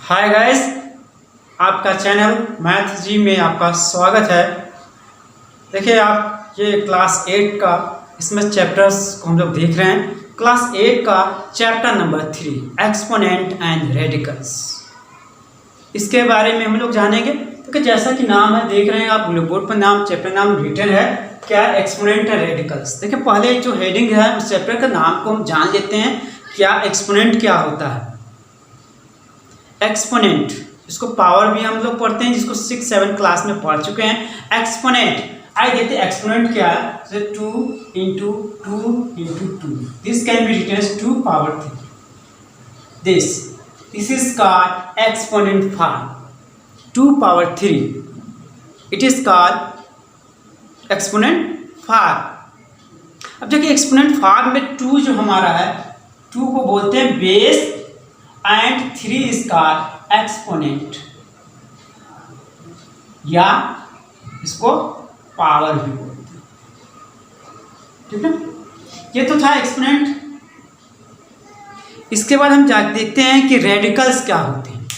Hi guys, आपका channel math जी में आपका स्वागत है। देखिए आप ये क्लास 8 का इसमें चैप्टर्स को हम लोग देख रहे हैं। क्लास 8 का chapter number 3 exponent and radicals, इसके बारे में हम लोग जानेंगे। तो जैसा कि नाम है, देख रहे हैं आप बोर्ड पर नाम, चैप्टर नाम रिटन है क्या, एक्सपोनेंट एंड रेडिकल्स। देखिए पहले जो हेडिंग है उस चैप्टर का नाम को हम जान लेते हैं, क्या एक्सपोनेंट क्या होता है। एक्सपोनेंट, इसको पावर भी हम लोग पढ़ते हैं, जिसको 6-7 क्लास में पढ़ चुके हैं। एक्सपोनेंट आई देते एक्सपोनेंट क्या है, 2 into 2 into 2, this can be written as 2 power 3। This is called exponent form, 2 power 3, it is called exponent form. अब देखिए एक्सपोनेंट फॉर्म में 2 जो हमारा है, 2 को बोलते हैं base and 3 is called exponent, या इसको पावर भी बोलते हैं। ठीक है, ये तो था एक्सपोनेंट। इसके बाद हम देखते हैं कि रेडिकल्स क्या होते हैं,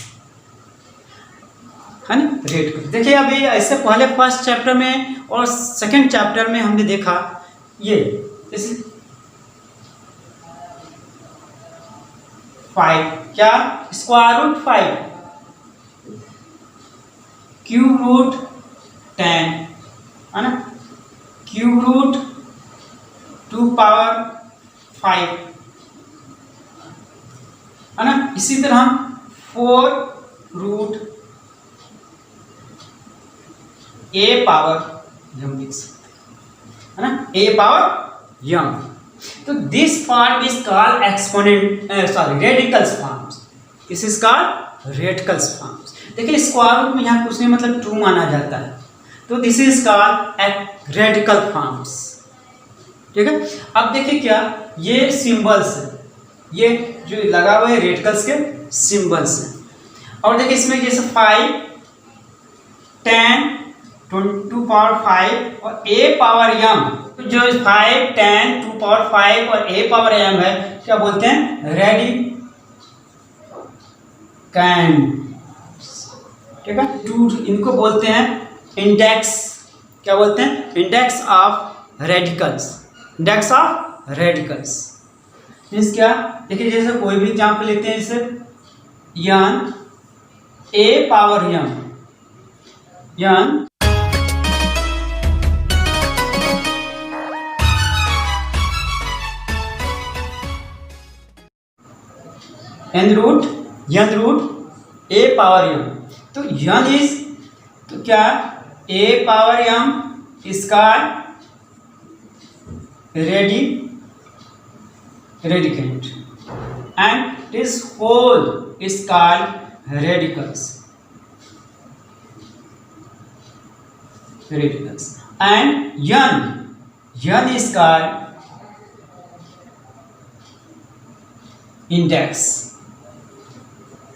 है ना। रेडिकल देखिए अभी ऐसे पहले फर्स्ट चैप्टर में और सेकंड चैप्टर में हमने देखा ये जैसे 5 क्या, स्क्वायर रूट 5, क्यूब रूट 10, है ना, क्यूब रूट 2 power 5, है ना। इसी तरह हम 4 रूट a पावर यम लिख सकते हैं, है ना, a पावर यम। तो this form is called exponent radicals forms, this is called radicals forms. देखिए स्क्वायर रूट में यहाँ कुछ नहीं, मतलब 2 माना जाता है, तो this is called radical forms. ठीक है, अब देखिए क्या ये सिंबल्स है, ये जो लगा हुआ है रेडिकल्स के सिंबल्स हैं। और देखिए इसमें जैसे 5, 10, 2 power 5 और a पावर m, जो 5, 10, 2 power 5 और a पावर m है, क्या बोलते हैं, रेडिकैंड। ठीक है, 2 इनको बोलते हैं इंडेक्स, क्या बोलते हैं, index of radicals, index of radicals means क्या। देखिए जैसे कोई भी एग्जाम्पल लेते हैं, जैसे n a power m, n n root a power m, तो n इज, तो क्या a पावर m इसका radicand and this whole is called radicals and n is called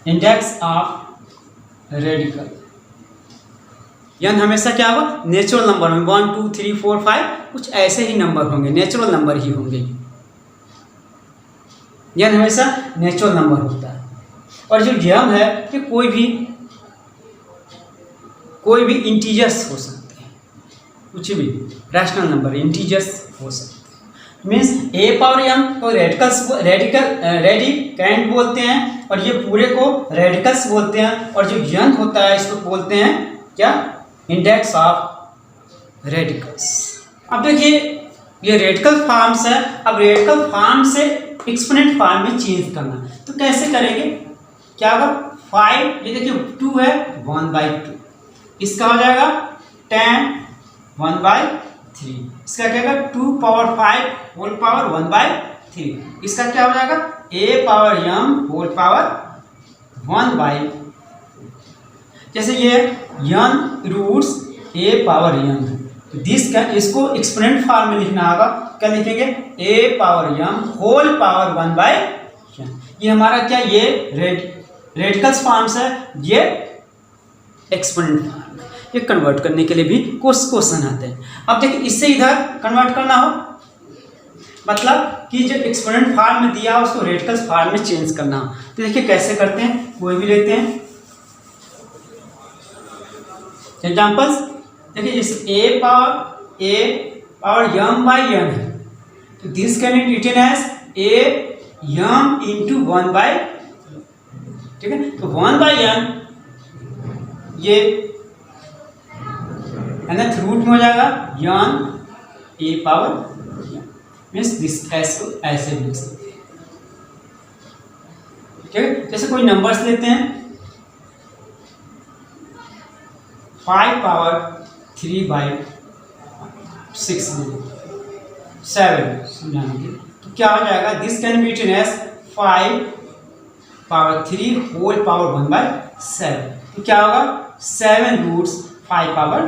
index of radical. N हमेशा क्या होगा, नेचुरल नंबर में 1 2 3 4 5 कुछ ऐसे ही नंबर होंगे, नेचुरल नंबर ही होंगे। यन हमेशा नेचुरल नंबर होता है। और जो यम है कि कोई भी इंटीजर्स हो सकते हैं, कुछ भी रैशनल नंबर इंटीजर्स हो सकते हैं। मीन्स a पावर m को रेडिकैंड बोलते हैं, और ये पूरे को रेडिकल्स बोलते हैं। और जो n होता है इसको बोलते हैं क्या, इंडेक्स ऑफ रेडिकल्स। अब देखिए ये रेडिकल फॉर्म्स है। अब रेडिकल फॉर्म से एक्सपोनेंट फॉर्म में चेंज करना, तो कैसे करेंगे, क्या होगा, 5, ये देखिए 2 है 1/2, इसका हो जाएगा 10 1/3, इसका क्या होगा 2 power 5 होल पावर 1/3, इसका क्या हो जाएगा a power m whole power 1/, जैसे ये n roots a power m, this का, इसको एक्सपोनेंट फॉर्म में लिखना होगा, क्या लिखेंगे, a power m whole power 1/n। ये हमारा क्या, ये रेडिकल्स फॉर्म्स है, ये एक्सपोनेंट फॉर्म, ये कन्वर्ट करने के लिए भी क्वेश्चन आते हैं। अब देखिए इससे इधर कन्वर्ट करना हो, मतलब कि जो एक्सपोनेंट फॉर्म में दिया उसको रेडिकल्स फॉर्म में चेंज करना। तो देखिए कैसे करते हैं, कोई भी लेते हैं एग्जांपल्स। देखिए जैसे a power m by n है, तो this can be written as a m into 1 by, ठीक है, तो 1 बाई n ये nth रूट में हो जाएगा n a power means this as को ऐसे भी लिख सकते हैं, ठीक है। जैसे कोई नंबर्स लेते हैं 5 पावर 3 बाई 6 7 समझाने के, तो क्या हो जाएगा, this can be written as 5 power 3 whole power 1 by 7, तो क्या होगा 7 रूट्स 5 पावर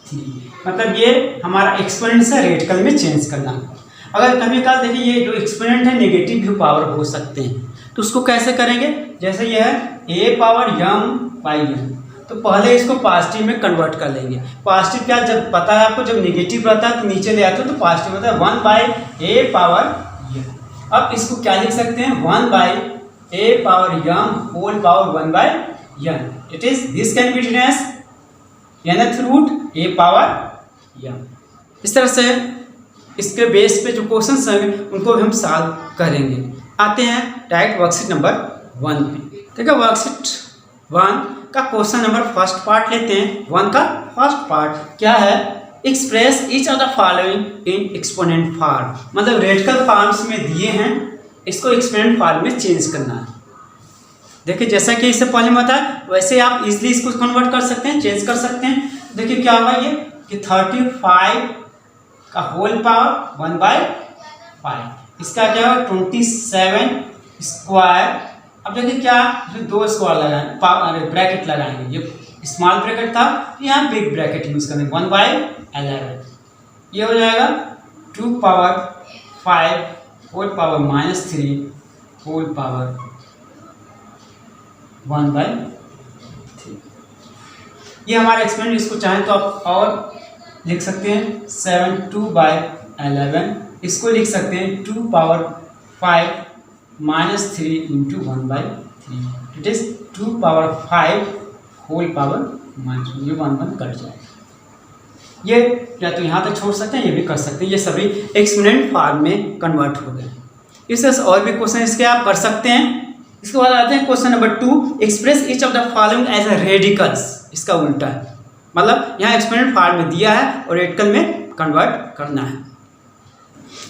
3। मतलब ये हमारा एक्सपोनेंट से रेडिकल में चेंज करना। अगर कभी कभार देखिए ये जो एक्सपोनेंट है नेगेटिव भी पावर हो सकते हैं, तो उसको कैसे करेंगे, जैसे ये है a power m by n, तो पहले इसको पॉजिटिव में कन्वर्ट कर लेंगे। पॉजिटिव क्या, जब पता है आपको, जब नेगेटिव रहता है तो नीचे ले आते हो तो पॉजिटिव होता है 1 बाई a पावर m। अब इसको क्या लिख सकते हैं 1 by a power m whole power 1 by n, it is this can be written as nth root a power m। इस तरह से इसके बेस पे जो क्वेश्चंस हैं उनको भी हम सॉल्व करेंगे। आते हैं डायरेक्ट वर्कशीट नंबर 1 पे। ठीक है, वर्कशीट 1 का क्वेश्चन नंबर फर्स्ट पार्ट लेते हैं। 1 का फर्स्ट पार्ट क्या है, express each of the following in exponent form, मतलब रेडिकल फॉर्म्स में दिए हैं, इसको एक्सपोनेंट फॉर्म में चेंज करना है। देखिए जैसा कि इससे पहले में था वैसे आप इजीली इसको कन्वर्ट कर सकते हैं, चेंज कर सकते हैं। देखिए क्या होगा ये कि 35 का होल पावर 1 बाई 5, इसका क्या होगा 27 स्क्वायर। अब देखिए क्या, जो 2 स्क्वायर लगाएंगे, ब्रैकेट लगाएंगे, ये स्मॉल ब्रैकेट था तो यहाँ बिग ब्रैकेट यूज करेंगे 1 बाई 11, ये हो जाएगा 2 power 5 whole power -3 whole power 1 by 3। ये हमारा एक्सपेरिमेंट, इसको चाहें तो आप और लिख सकते हैं 7 2 बाई 11, इसको लिख सकते हैं 2 power 5 -3 into 1 by 3, it is 2 power 5 whole power -1, ये 1 कट जाएगा। ये या तो यहाँ तक छोड़ सकते हैं, ये भी कर सकते हैं, ये सभी एक्सपोनेंट फॉर्म में कन्वर्ट हो गए। इससे और भी क्वेश्चन इसके आप कर सकते हैं। इसके बाद आते हैं question number 2, express each of the following as a radicals, इसका उल्टा है, मतलब यहाँ एक्सपोनेंट फॉर्म में दिया है और रेडिकल में कन्वर्ट करना है।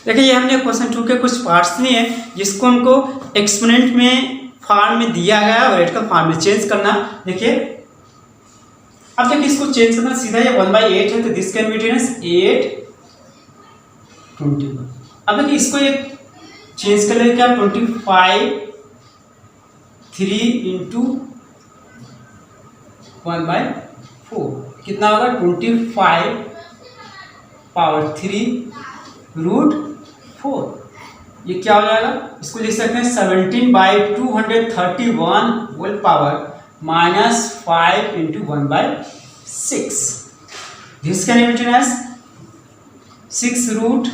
देखिए ये हमने क्वेश्चन 2 के कुछ पार्ट्स लिए हैं जिसको हमको एक्सपोनेंट में फॉर्म में दिया गया है और रेडिकल फॉर्म में चेंज करना। देखिए अब देखिए इसको चेंज करना सीधा, ये 1/8 है तो this can be written as 8 21। अब देखिए इसको एक चेंज कर लेंगे क्या, 25 3 इंटू 1/4 कितना होगा 25 पावर 3 रूट 4, ये क्या हो जाएगा, इसको लिख सकते हैं 17/231 whole power -5 into 1/6, this can be written as 6 root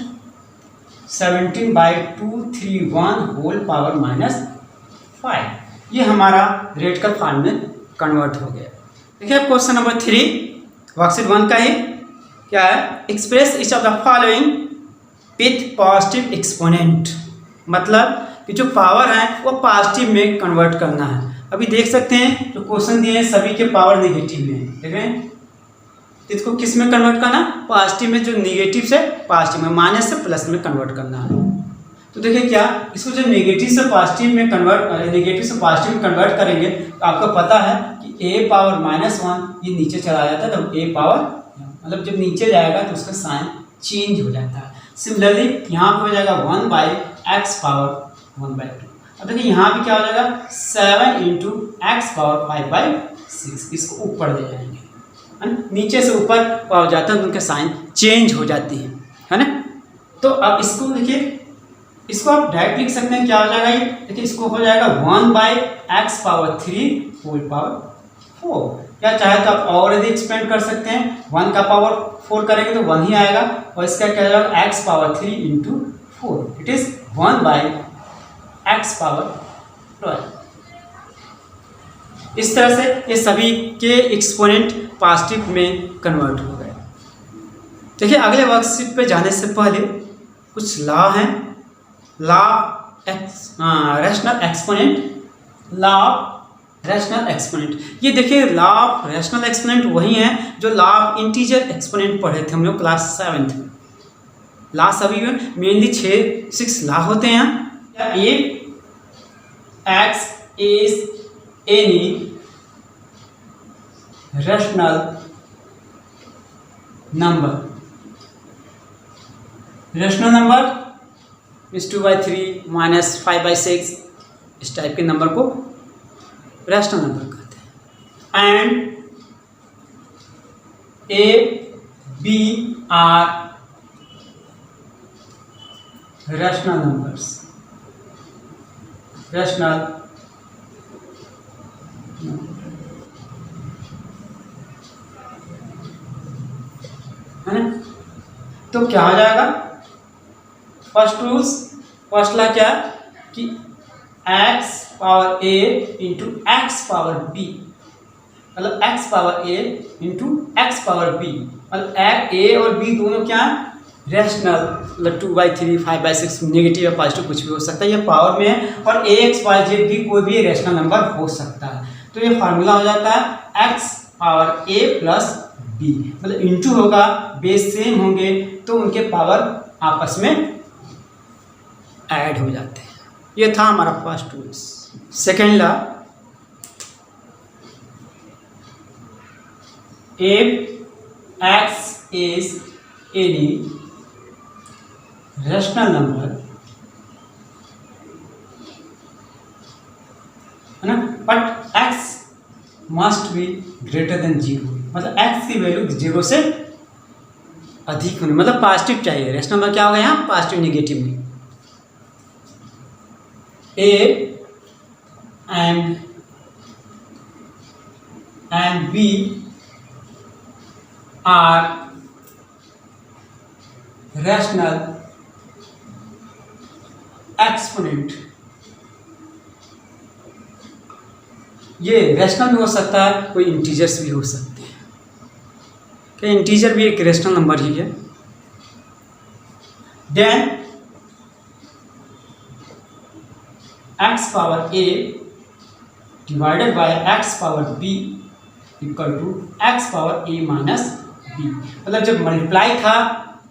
17/231 whole power -5। ये हमारा रेडिकल फॉर्म में कन्वर्ट हो गया। देखिए क्वेश्चन नंबर 3 वर्कशीट 1 का ही क्या है, express each of the following with positive exponent, मतलब कि जो पावर है वो पॉजिटिव में कन्वर्ट करना है। अभी देख सकते हैं जो क्वेश्चन दिए हैं सभी के पावर नेगेटिव में, देख रहे हैं, तो इसको किस में कन्वर्ट करना, पॉजिटिव में, जो नेगेटिव से पॉजिटिव में, माइनस से प्लस में कन्वर्ट करना है। तो देखिए क्या, इसको जब नेगेटिव से पॉजिटिव में कन्वर्ट करेंगे तो आपको पता है कि a पावर -1 ये नीचे चला जाता है, तो a पावर, मतलब जब नीचे जाएगा तो उसका साइन चेंज हो जाता है। सिमिलरली यहाँ पे हो जाएगा 1/x पावर 1/2। अब देखिए यहाँ पे क्या हो जाएगा 7 इंटू x पावर 5/6, इसको ऊपर ले जाएंगे, है ना, नीचे से ऊपर हो जाता है तो उनके साइन चेंज हो जाती है ना। तो अब इसको देखिए, इसको आप डायरेक्ट लिख सकते हैं, क्या हो जाएगा ये, देखिए इसको हो जाएगा 1/x पावर 3 होल पावर 4, या चाहे तो आप और यदि एक्सपेंड कर सकते हैं, 1 का पावर 4 करेंगे तो 1 ही आएगा, और इसका क्या हो जाएगा x power 3 into 4, it is 1/x power 12। इस तरह से ये सभी के एक्सपोनेंट पॉजिटिव में कन्वर्ट हो गए। देखिए अगले वर्कशीट पे जाने से पहले कुछ लॉ हैं। Law rational exponent, law of rational exponent. ये देखिए लॉ ऑफ रैशनल एक्सपोनेंट वही है जो लॉ ऑफ इंटीजर एक्सपोनेंट पढ़े थे हम लोग क्लास 7th में। लॉ सभी में मेनली 6 लॉ होते हैं। If x is any rational number, rational number इस 2/3 माइनस 5/6, इस टाइप के नंबर को रैशनल नंबर कहते हैं। And a b are rational numbers, rational है ना। तो क्या हो जाएगा, फर्स्ट ला क्या कि x power a into x power b, मतलब x power a into x power b, मतलब a और b दोनों क्या रैशनल, मतलब 2/3 5/6 नेगेटिव या पॉजिटिव कुछ भी हो सकता है, ये पावर में है। और ax y z भी कोई भी रैशनल नंबर हो सकता है। तो ये फार्मूला हो जाता है x power a plus b, मतलब इंटू होगा, बेस सेम होंगे तो उनके पावर आपस में ऐड हो जाते हैं। ये था हमारा first rule. Second La, if x is any rational number, है ना, but x must be greater than 0, मतलब x की वैल्यू 0 से अधिक होनी, मतलब पॉजिटिव चाहिए। रैशनल नंबर क्या होगा यहाँ, पॉजिटिव नेगेटिव में। A and B are rational exponent। ये रैशनल भी हो सकता है, कोई इंटीजर्स भी हो सकते हैं। क्या इंटीजर भी एक रैशनल नंबर ही है। Then x power a divided by x power b equal to x power a minus b, मतलब जब मल्टीप्लाई था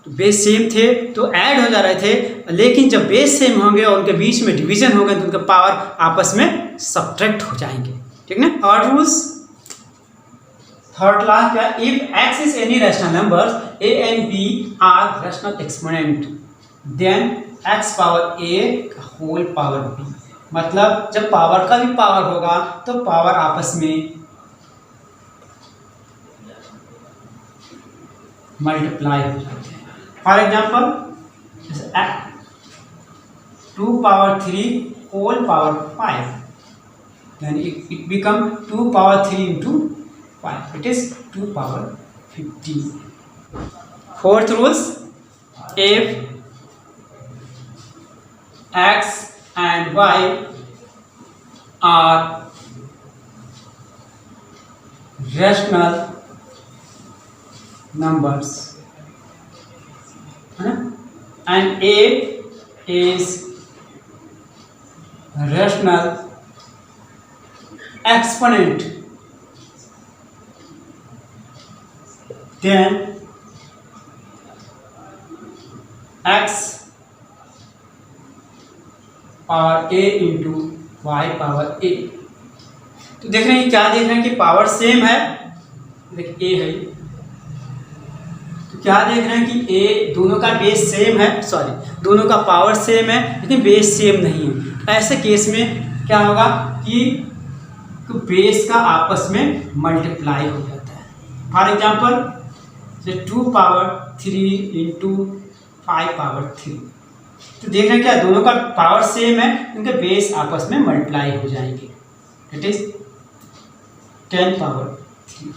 तो बेस सेम थे तो ऐड हो जा रहे थे, लेकिन जब बेस सेम होंगे और उनके बीच में डिवीजन होंगे तो उनके पावर आपस में सब्ट्रैक्ट हो जाएंगे। ठीक ना। थर्ड रूल्स, थर्ड लॉ क्या, if x is any rational numbers a and b are rational exponent then x power a whole power b, मतलब जब पावर का भी पावर होगा तो पावर आपस में मल्टीप्लाई हो जाते हैं। For example 2 power 3 whole power 5, then it become 2 power 3 into 5, it is 2 power 15। Fourth rules, if x and y are rational numbers, and a is rational exponent, then x power a into y power a। तो देख रहे हैं क्या, देख रहे हैं कि power same है, देखिए a है, तो क्या देख रहे हैं कि a दोनों का बेस सेम है, सॉरी दोनों का पावर सेम है लेकिन बेस सेम नहीं है। ऐसे केस में क्या होगा कि बेस का आपस में मल्टीप्लाई हो जाता है। For example 2 power 3 into 5 power 3, तो देख रहे हैं क्या दोनों का पावर सेम है, उनके बेस आपस में मल्टीप्लाई हो जाएंगे, इट इज 10 पावर 3।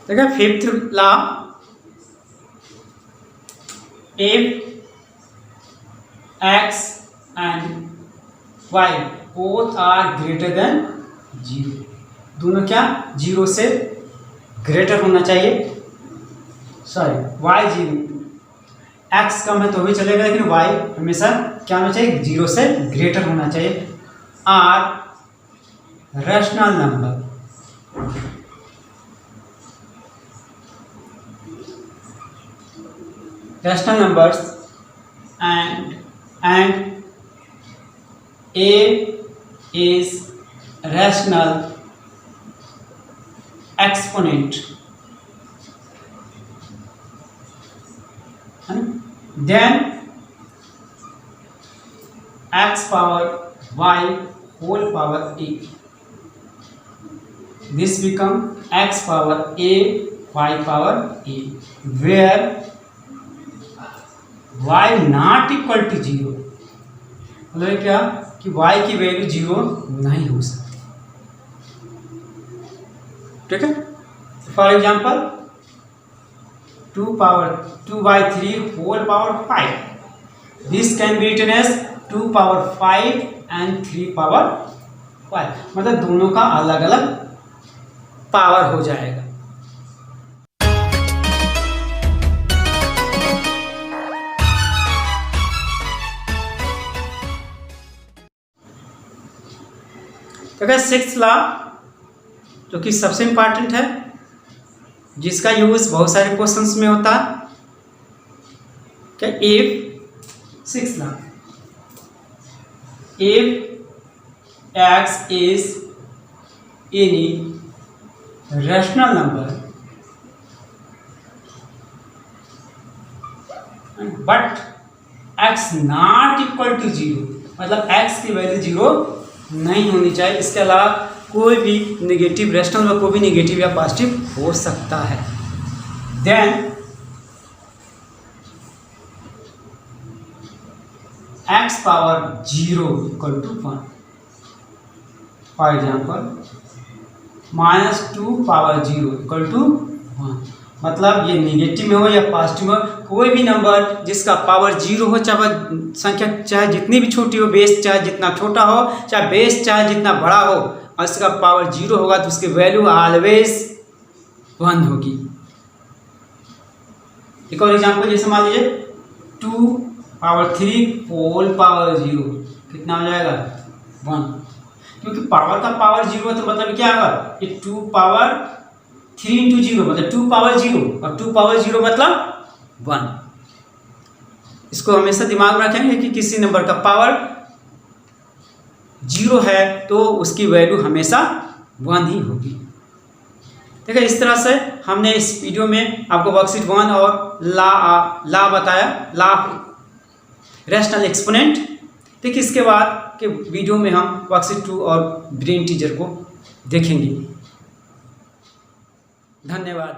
देखिए fifth law, if x and y both are greater than 0, दोनों क्या 0 से ग्रेटर होना चाहिए, सॉरी y 0, x कम है तो भी चलेगा लेकिन y हमेशा क्या होना चाहिए 0 से ग्रेटर होना चाहिए, are rational number, rational numbers and a is rational exponent, then x power y whole power a, this become x power a y power a, where y not equal to 0, मतलब क्या कि y की value 0 नहीं हो सकती, ठीक है। For example 2/3 whole power 5, this can be written as 2/5 and 3/5, मतलब दोनों का अलग अलग पावर हो जाएगा। तो सिक्स्थ लॉ जो कि सबसे इम्पॉर्टेंट है, जिसका यूज बहुत सारे क्वेश्चंस में होता है, क्या if sixth law, if x is any rational number but x not equal to 0, मतलब x की वैल्यू 0 नहीं होनी चाहिए, इसके अलावा कोई भी नेगेटिव रैशनल में कोई भी नेगेटिव या पॉजिटिव हो सकता है, then x power 0 equal to 1, for example -2 power 0 equal to 1, मतलब ये नेगेटिव में हो या पॉजिटिव में हो, कोई भी नंबर जिसका पावर 0 हो, चाहे संख्या चाहे जितनी भी छोटी हो, बेस चाहे जितना छोटा हो, चाहे बेस चाहे जितना बड़ा हो, और इसका पावर 0 होगा तो उसकी वैल्यू ऑलवेज 1 होगी। एक और एग्जांपल जैसे मान लीजिए 2/3 होल पावर 0 कितना हो जाएगा 1, क्योंकि पावर का पावर 0 है तो मतलब क्या होगा कि 2/3 इंटू 0 मतलब 2/0 और 2/0 मतलब 1। इसको हमेशा दिमाग में रखेंगे कि किसी नंबर का पावर 0 है तो उसकी वैल्यू हमेशा 1 ही होगी। ठीक है, इस तरह से हमने इस वीडियो में आपको वर्कशीट 1 और ला बताया, ला रैशनल एक्सपोनेंट। ठीक, इसके बाद के वीडियो में हम वर्कशीट 2 और ब्रेन टीचर को देखेंगे। धन्यवाद।